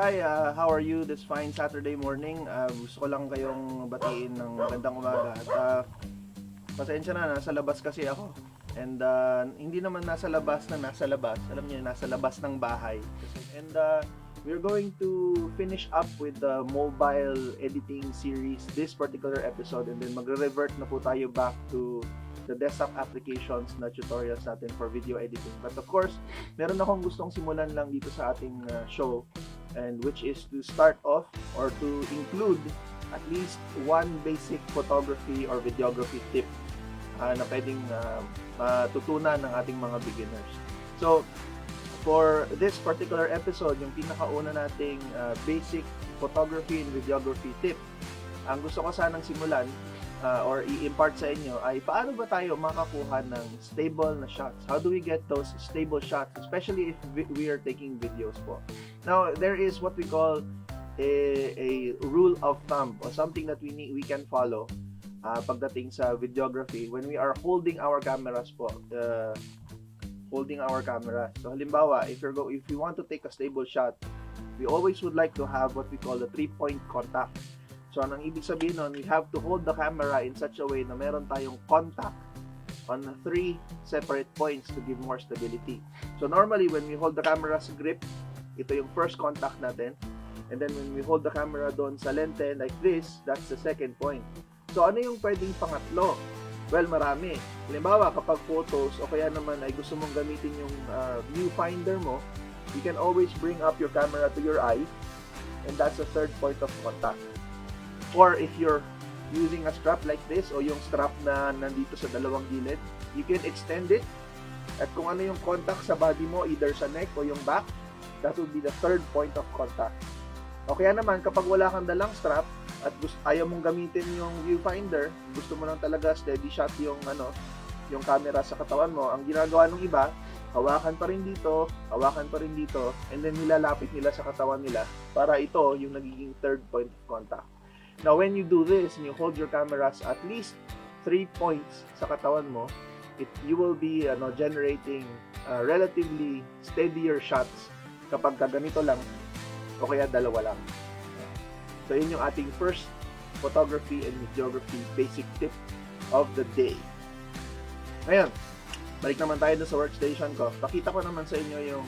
Katray, how are you this fine Saturday morning? Gusto ko lang kayong batiin ng magandang umaga. At pasensya na, nasa labas kasi ako. And hindi naman nasa labas na nasa labas. Alam niyo, nasa labas ng bahay. And we're going to finish up with the mobile editing series this particular episode. And then magre-revert na po tayo back to the desktop applications na tutorials natin for video editing. But of course, meron akong gustong simulan lang dito sa ating show, and which is to start off or to include at least one basic photography or videography tip na pwedeng matutunan ng ating mga beginners. So, for this particular episode, yung pinakauna nating basic photography and videography tip, ang gusto ko sanang simulan or i-impart sa inyo ay paano ba tayo makakuha ng stable na shots? How do we get those stable shots, especially if we are taking videos po? Now, there is what we call a rule of thumb or something that we can follow pagdating sa videography when we are holding our cameras po. Holding our camera. So halimbawa, if you want to take a stable shot, we always would like to have what we call the 3-point contact. So, anong ibig sabihin nun, we have to hold the camera in such a way na meron tayong contact on 3 separate points to give more stability. So, normally, when we hold the camera's grip, ito yung first contact natin. And then, when we hold the camera doon sa lente like this, that's the second point. So, ano yung pwedeng pangatlo? Well, marami. Halimbawa, kapag photos o kaya naman ay gusto mong gamitin yung viewfinder mo, you can always bring up your camera to your eye, and that's the third point of contact. Or if you're using a strap like this o yung strap na nandito sa dalawang gilid, you can extend it, at kung ano yung contact sa body mo, either sa neck o yung back, that would be the third point of contact. O kaya naman, kapag wala kang dalang strap at ayaw mong gamitin yung viewfinder, gusto mo lang talaga steady shot yung camera sa katawan mo, ang ginagawa ng iba, hawakan pa rin dito, and then nilalapit nila sa katawan nila para ito yung nagiging third point of contact. Now, when you do this and you hold your cameras at least 3 points sa katawan mo, you will be generating relatively steadier shots kapag ganito lang o kaya dalawa lang. So, yun yung ating first photography and videography basic tip of the day. Ngayon, balik naman tayo sa workstation ko. Pakita ko naman sa inyo yung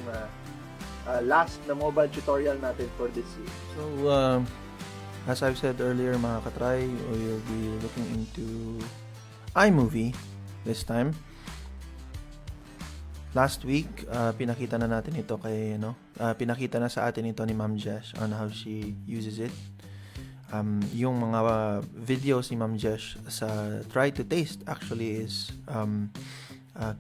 last na mobile tutorial natin for this year. So, as I've said earlier, mga katry, we'll be looking into iMovie this time. Last week, pinakita na natin ito pinakita na sa atin ito ni Ma'am Jesh on how she uses it. Yung mga videos ni Ma'am Jesh sa Try to Taste actually is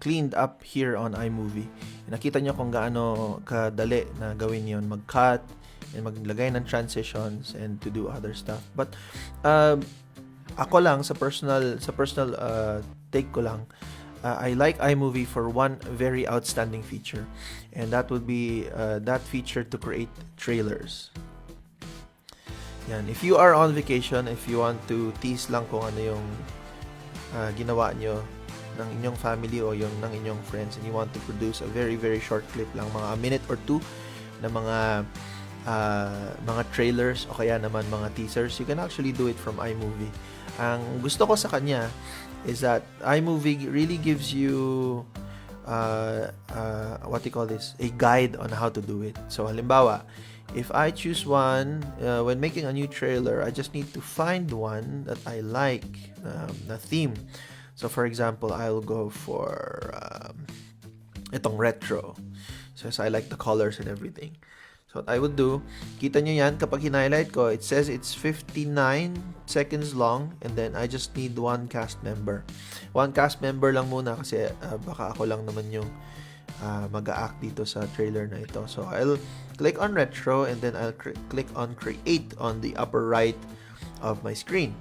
cleaned up here on iMovie. Nakita nyo kung gaano kadali na gawin yon, mag-cut and maglagay ng transitions and to do other stuff. But ako lang sa personal take ko lang, I like iMovie for one very outstanding feature, and that would be that feature to create trailers. Yan, if you are on vacation, if you want to tease lang kung ano yung ginawa nyo ng inyong family o yung ng inyong friends, and you want to produce a very very short clip lang, mga a minute or two na mga trailers o kaya naman mga teasers, you can actually do it from iMovie. Ang gusto ko sa kanya is that iMovie really gives you what you call this, a guide on how to do it. So halimbawa, if I choose one when making a new trailer, I just need to find one that I like, the theme. So for example, I'll go for itong retro, since I like the colors and everything. So what I would do, kita nyo yan, kapag hinighlight ko, it says it's 59 seconds long, and then I just need one cast member. One cast member lang muna kasi baka ako lang naman yung mag-a-act dito sa trailer na ito. So I'll click on retro, and then I'll click on create on the upper right of my screen.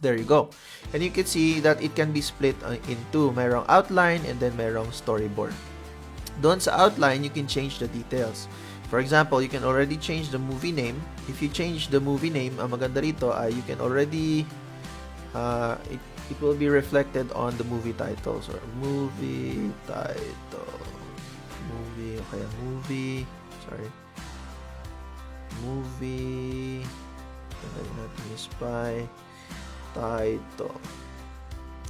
There you go. And you can see that it can be split in two. Merong outline and then merong storyboard. Doon sa outline, you can change the details. For example, you can already change the movie name. If you change the movie name, ang maganda rito ay you can already it will be reflected on the movie titles or movie title. Movie, okay, movie. Sorry. movie. Lagyan natin yung spy. Title.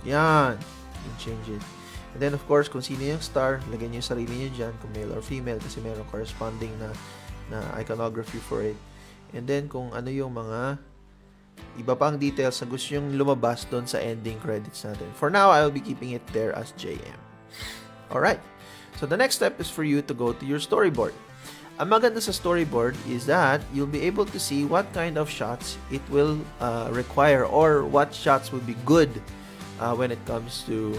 Yan. You can change it. And then, of course, kung sino yung star, lagyan nyo yung sarili nyo dyan, kung male or female, kasi meron corresponding na iconography for it. And then, kung ano yung mga iba pang details na gusto yung lumabas doon sa ending credits natin. For now, I'll be keeping it there as JM. Alright. So, the next step is for you to go to your storyboard. Ang maganda sa storyboard is that you'll be able to see what kind of shots it will require or what shots would be good when it comes to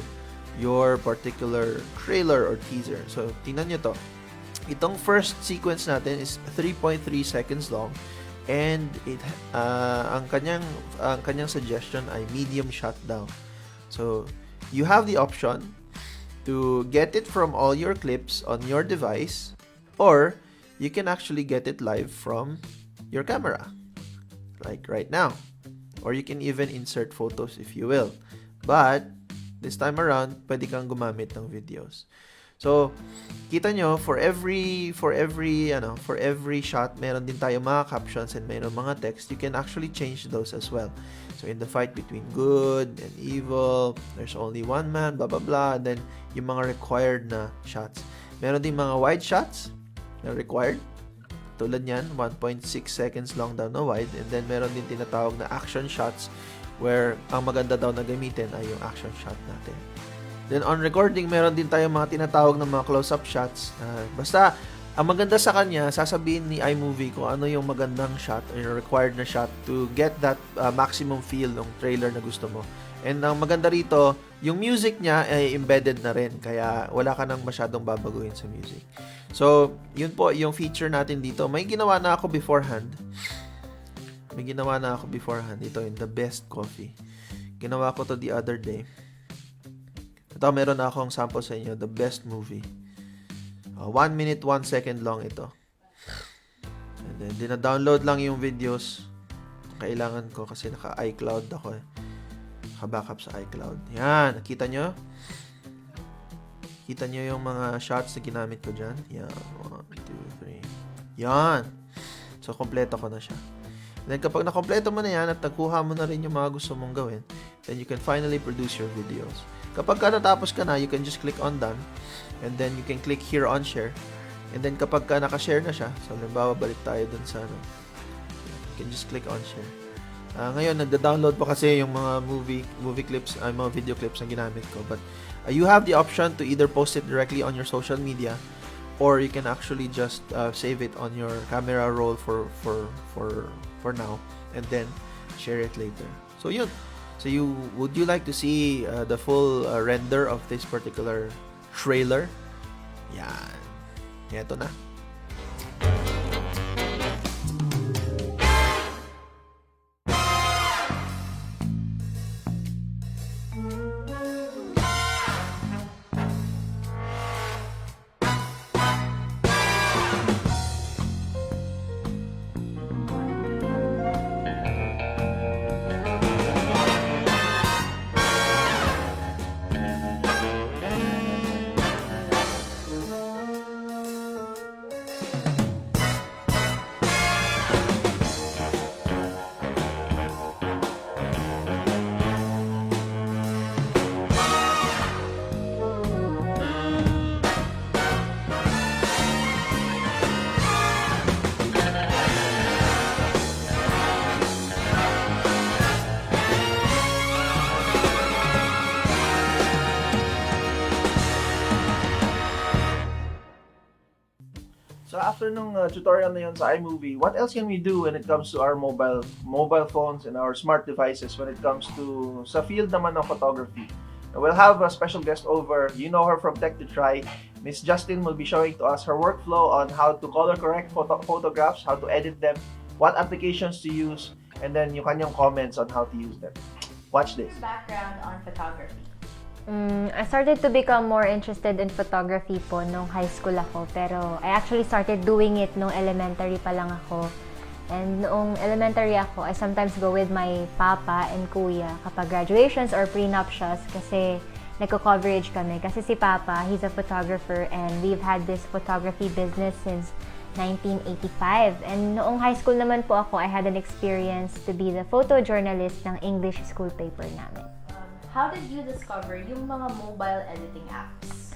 your particular trailer or teaser. So, tingnan nyo to. Itong first sequence natin is 3.3 seconds long and ang kanyang suggestion ay medium shot daw. So, you have the option to get it from all your clips on your device or you can actually get it live from your camera like right now, or you can even insert photos if you will, but this time around pwede kang gumamit ng videos. So kita nyo, for every shot meron din tayo mga captions and meron mga text. You can actually change those as well. So in the fight between good and evil, there's only one man, blah blah blah, and then yung mga required na shots. Meron din mga wide shots na required. Tulad niyan, 1.6 seconds long daw na wide. And then meron din tinatawag na action shots where ang maganda daw na gamitin ay yung action shot natin. Then on recording, meron din tayong mga tinatawag na mga close-up shots. Basta, ang maganda sa kanya, sasabihin ni iMovie kung ano yung magandang shot or yung required na shot to get that maximum feel ng trailer na gusto mo. And ang maganda rito, yung music niya ay embedded na rin. Kaya wala ka nang masyadong babaguhin sa music. So, yun po yung feature natin dito. May ginawa na ako beforehand. Ito yung The Best Coffee. Ginawa ko to the other day. Ito, meron na akong sample sa inyo. The Best Movie. 1 minute, 1 second long ito. And then, dina-download lang yung videos. Kailangan ko kasi naka-iCloud ako eh. Naka-backup sa iCloud. Yan, nakita nyo? Kita nyo yung mga shots na ginamit ko dyan? Yan, 1, 2, 3. Yan. So, kompleto ko na siya. And then, kapag nakompleto mo na yan at nagkuha mo na rin yung mga gusto mong gawin, then you can finally produce your videos. Kapag natapos ka na, you can just click on done. And then, you can click here on share. And then, kapag naka-share na siya, so, halimbawa, balik tayo dun sa you can just click on share. Ngayon, nagda-download pa kasi yung mga movie clips, mga video clips na ginamit ko. But, you have the option to either post it directly on your social media or you can actually just save it on your camera roll for now and then share it later. So yun. So would you like to see the full render of this particular trailer? Yan. Ito na. So after nung tutorial na yun sa iMovie, what else can we do when it comes to our mobile phones and our smart devices when it comes to sa field naman ng photography? We'll have a special guest over. You know her from Tech to Try. Miss Justin will be showing to us her workflow on how to color correct photographs, how to edit them, what applications to use, and then yung kanyang comments on how to use them. Watch this. Background on photography. I started to become more interested in photography po nung high school ako. Pero I actually started doing it nung elementary pa lang ako. And noong elementary ako, I sometimes go with my papa and kuya kapag graduations or prenuptials kasi nagko-coverage kami. Kasi si papa, he's a photographer and we've had this photography business since 1985. And noong high school naman po ako, I had an experience to be the photojournalist ng English school paper namin. How did you discover yung mga mobile editing apps?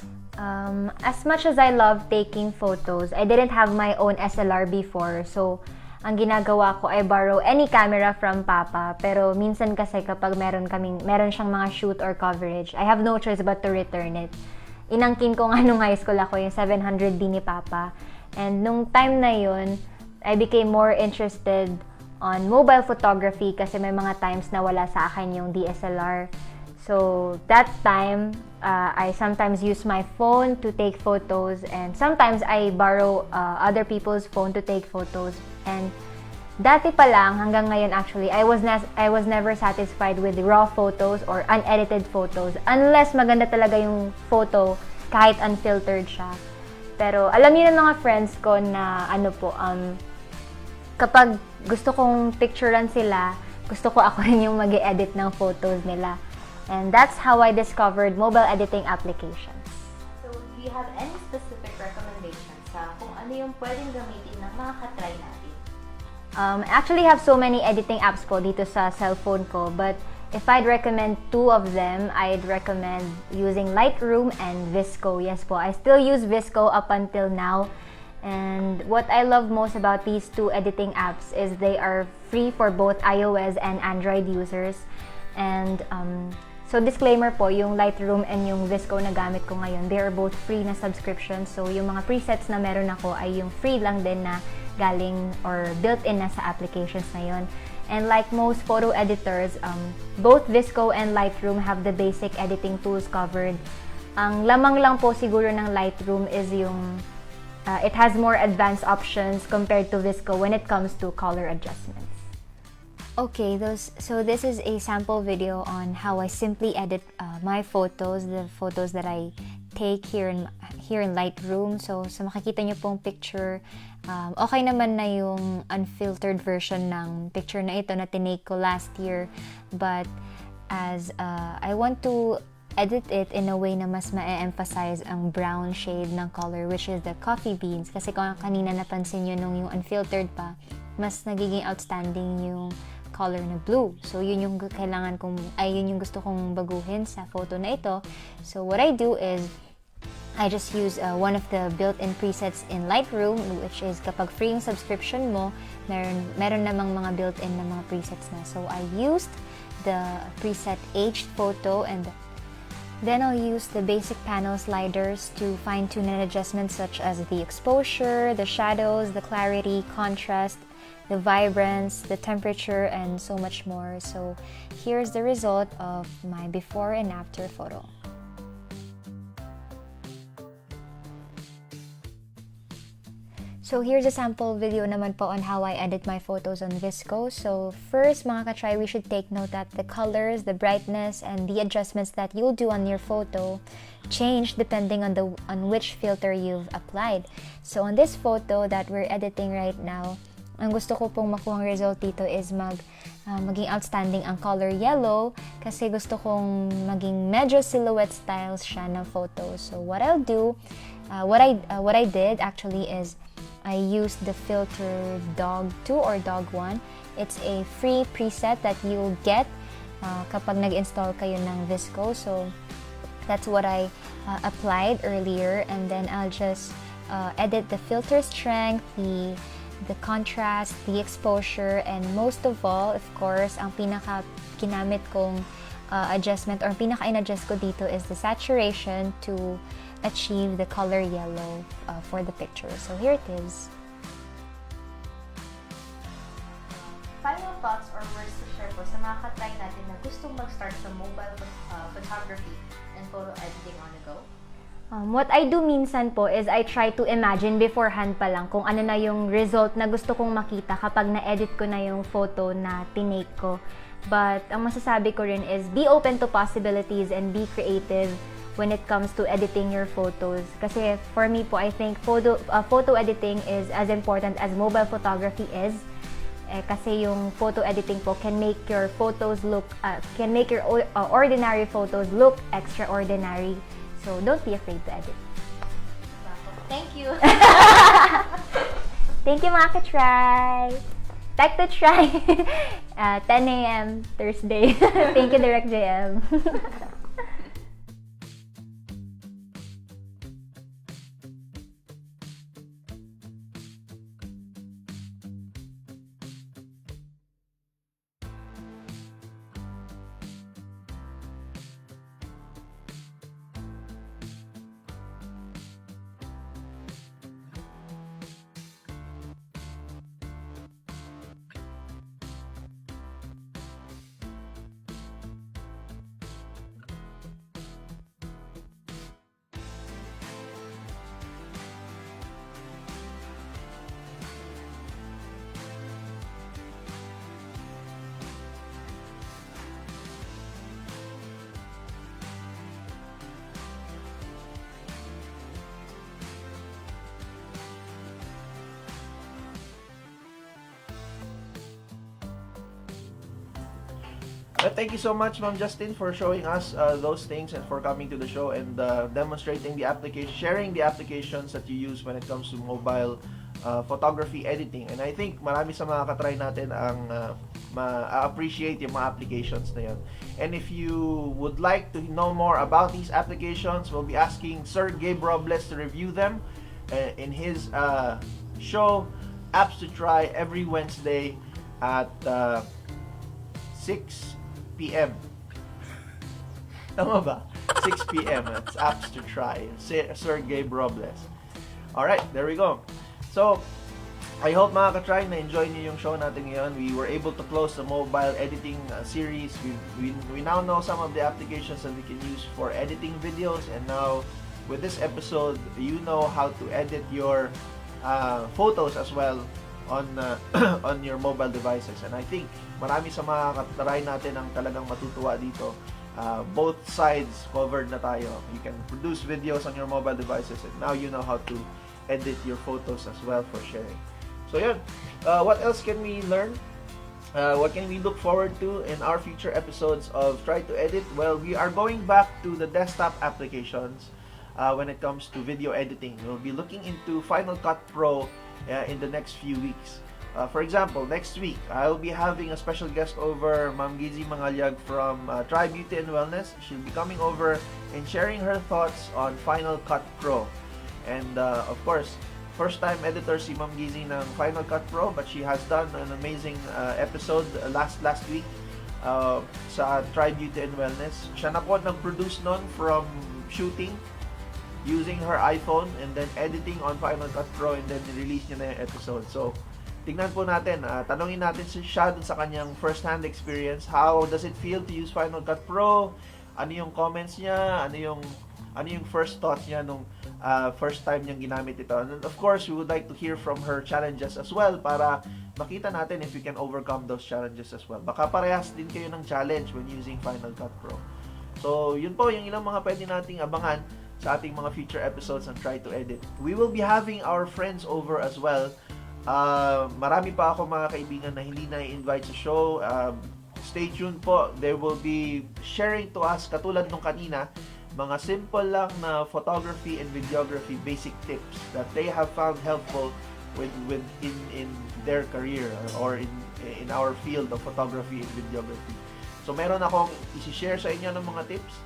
As much as I love taking photos, I didn't have my own SLR before. So, ang ginagawa ko ay borrow any camera from Papa. Pero minsan kasi kapag meron siyang mga shoot or coverage, I have no choice but to return it. Inangkin ko nga nung high school ako yung 700D ni Papa. And nung time na yun, I became more interested on mobile photography kasi may mga times na wala sa akin yung DSLR. So, that time, I sometimes use my phone to take photos and sometimes I borrow other people's phone to take photos. And dati pa lang, hanggang ngayon actually, I was never satisfied with raw photos or unedited photos unless maganda talaga yung photo kahit unfiltered siya. Pero alam niyo ng mga friends ko na kapag gusto kong picturean sila, gusto ko ako rin yung mag-edit ng photos nila. And that's how I discovered mobile editing applications. So, do you have any specific recommendations sa kung ano yung pwedeng gamitin ng mga katry natin? I actually have so many editing apps po dito sa cellphone ko, but if I'd recommend two of them, I'd recommend using Lightroom and Visco. Yes po, I still use Visco up until now. And what I love most about these two editing apps is they are free for both iOS and Android users. And so disclaimer po, yung Lightroom and yung Visco na gamit ko ngayon, they are both free na subscriptions. So yung mga presets na meron ako ay yung free lang din na galing or built-in na sa applications na yun. And like most photo editors, both Visco and Lightroom have the basic editing tools covered. Ang lamang lang po siguro ng Lightroom is yung it has more advanced options compared to Visco when it comes to color adjustments. Okay, so this is a sample video on how I simply edit my photos, the photos that I take here in Lightroom. So makikita niyo pong picture, okay naman na yung unfiltered version ng picture na ito na tinake ko last year. But as I want to edit it in a way na mas ma-emphasize ang brown shade ng color, which is the coffee beans. Kasi kung kanina napansin nyo nung yung unfiltered pa, mas nagiging outstanding yung color na blue. So, yun yung yun yung gusto kong baguhin sa photo na ito. So, what I do is, I just use one of the built-in presets in Lightroom, which is kapag free yung subscription mo, meron namang mga built-in na mga presets na. So, I used the preset Aged Photo, and then I'll use the basic panel sliders to fine-tune an adjustments such as the exposure, the shadows, the clarity, contrast, the vibrance, the temperature, and so much more. So here's the result of my before and after photo. So here's a sample video naman po on how I edit my photos on Visco. So first, mga katry, we should take note that the colors, the brightness, and the adjustments that you'll do on your photo change depending on which filter you've applied. So on this photo that we're editing right now, ang gusto ko pong makuhang result dito is maging outstanding ang color yellow kasi gusto kong maging medyo silhouette styles siya ng photo. So what I'll do, what I did actually is I used the filter Dog 2 or Dog 1. It's a free preset that you'll get kapag nag-install kayo ng Visco. So that's what I applied earlier, and then I'll just edit the filter strength, the contrast, the exposure, and most of all, of course, ang pinaka-kinamit kong adjustment or pinaka-in-adjust ko dito is the saturation to achieve the color yellow for the picture. So here it is. Final thoughts or words to share po sa mga katry natin na gustong mag-start sa mobile photography and photo editing on the go? What I do minsan po is I try to imagine beforehand pa lang kung ano na yung result na gusto kong makita kapag na-edit ko na yung photo na tinake ko. But ang masasabi ko rin is be open to possibilities and be creative when it comes to editing your photos. Kasi for me po, I think photo editing is as important as mobile photography is. Kasi yung photo editing po can make your photos look, ordinary photos look extraordinary. So don't be afraid to edit. Thank you! Thank you mga ka-try! Tech to try! 10 a.m. Thursday. Thank you, Direct JM. Thank you so much, Ma'am Justin, for showing us those things and for coming to the show and demonstrating the application, sharing the applications that you use when it comes to mobile photography editing. And I think marami sa mga katry natin ang ma-appreciate yung mga applications na yun. And if you would like to know more about these applications, we'll be asking Sir Gabe Robles to review them in his show, Apps to Try, every Wednesday at 6 p.m. Tama ba? 6 p.m. It's Apps to Try. Sir Gabe Robles. Alright, there we go. So, I hope mga ka-try na enjoy niyo yung show natin ngayon. We were able to close the mobile editing series. We now know some of the applications that we can use for editing videos, and now with this episode, you know how to edit your photos as well on on your mobile devices. And I think marami sa mga katry natin ang talagang matutuwa dito. Both sides covered na tayo. You can produce videos on your mobile devices, and now you know how to edit your photos as well for sharing. So yun, what else can we learn? What can we look forward to in our future episodes of Try to Edit? Well, we are going back to the desktop applications when it comes to video editing. We'll be looking into Final Cut Pro in the next few weeks. For example, next week, I'll be having a special guest over, Ma'am Gizi Mangalyag from Try Beauty and Wellness. She'll be coming over and sharing her thoughts on Final Cut Pro. And of course, first-time editor si Ma'am Gizi ng Final Cut Pro, but she has done an amazing episode last week sa Try Beauty and Wellness. Siya na po nag-produce nun from shooting using her iPhone and then editing on Final Cut Pro, and then release niya na yung episode. So, tignan po natin, tanungin natin siya dun sa kanyang first-hand experience. How does it feel to use Final Cut Pro? Ano yung comments niya? Ano yung first thoughts niya nung first time niyang ginamit ito? And of course, we would like to hear from her challenges as well para makita natin if we can overcome those challenges as well. Baka parehas din kayo ng challenge when using Final Cut Pro. So, yun po yung ilang mga pwede nating abangan sa ating mga future episodes on Try to Edit. We will be having our friends over as well. Marami pa ako mga kaibigan na hindi na i-invite sa show. Stay tuned po. They will be sharing to us, katulad nung kanina, mga simple lang na photography and videography basic tips that they have found helpful in their career or in our field of photography and videography. So meron akong i-share sa inyo ng mga tips.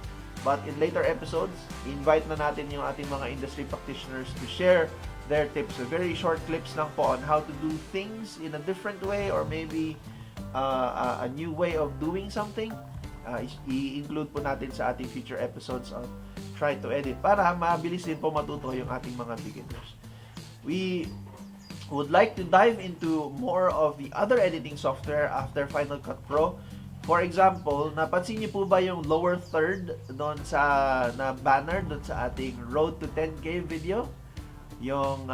But in later episodes, invite na natin yung ating mga industry practitioners to share their tips. So very short clips lang po on how to do things in a different way, or maybe a new way of doing something. I-include po natin sa ating future episodes of Try to Edit para mabilis din po matuto yung ating mga beginners. We would like to dive into more of the other editing software after Final Cut Pro. For example, napansin niyo po ba yung lower third doon sa na banner doon sa ating Road to 10K video? Yung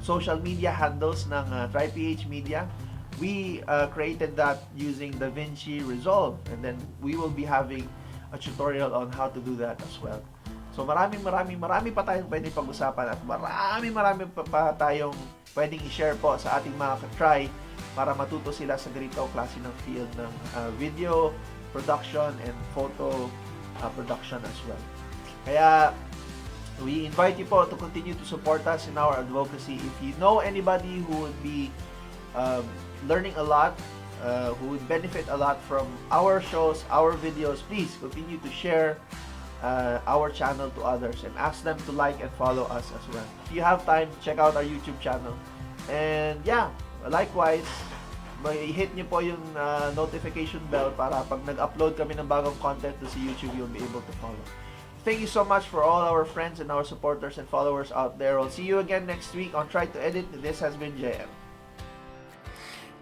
social media handles ng TryPH Media. We created that using DaVinci Resolve, and then we will be having a tutorial on how to do that as well. So marami pa tayong pwedeng pag-usapan, at marami pa tayong pwedeng i-share po sa ating mga ka-try para matuto sila sa ganitong klase ng field ng video production and photo production as well. Kaya We invite you po to continue to support us in our advocacy. If you know anybody who would be learning a lot, who would benefit a lot from our shows, our videos, please continue to share our channel to others and ask them to like and follow us as well. If you have time, check out our YouTube channel. And yeah, likewise, hit nyo po yung notification bell para pag nag-upload kami ng bagong content to sa YouTube, you'll be able to follow. Thank you so much for all our friends and our supporters and followers out there. I'll see you again next week on Try to Edit. This has been JM.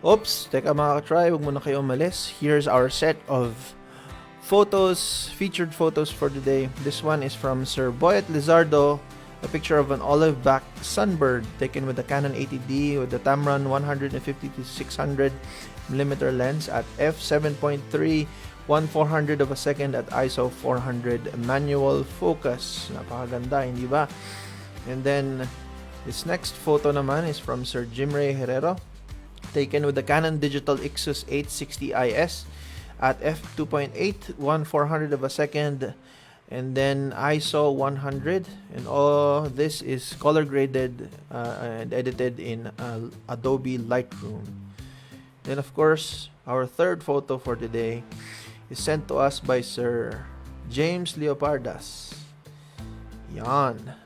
Oops, teka mga ka-try, huwag muna kayo umalis. Here's our set of photos, featured photos for today. This one is from Sir Boyet Lizardo, a picture of an olive-backed sunbird taken with the Canon 80D with the Tamron 150-600mm lens at f7.3, 1/400 of a second at ISO 400 manual focus. Napakaganda, hindi ba? And then, this next photo naman is from Sir Jim Ray Herrero, taken with the Canon Digital Ixus 860 IS at f2.8, 1/400 of a second, and then ISO 100. And all this is color graded and edited in Adobe Lightroom. Then, of course, our third photo for today is sent to us by Sir James Leopardas. Yan.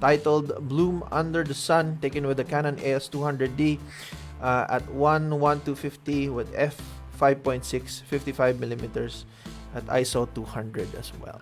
Titled Bloom Under the Sun, taken with the Canon AS200D at 1/1250 with f5.6, 55mm at ISO 200 as well.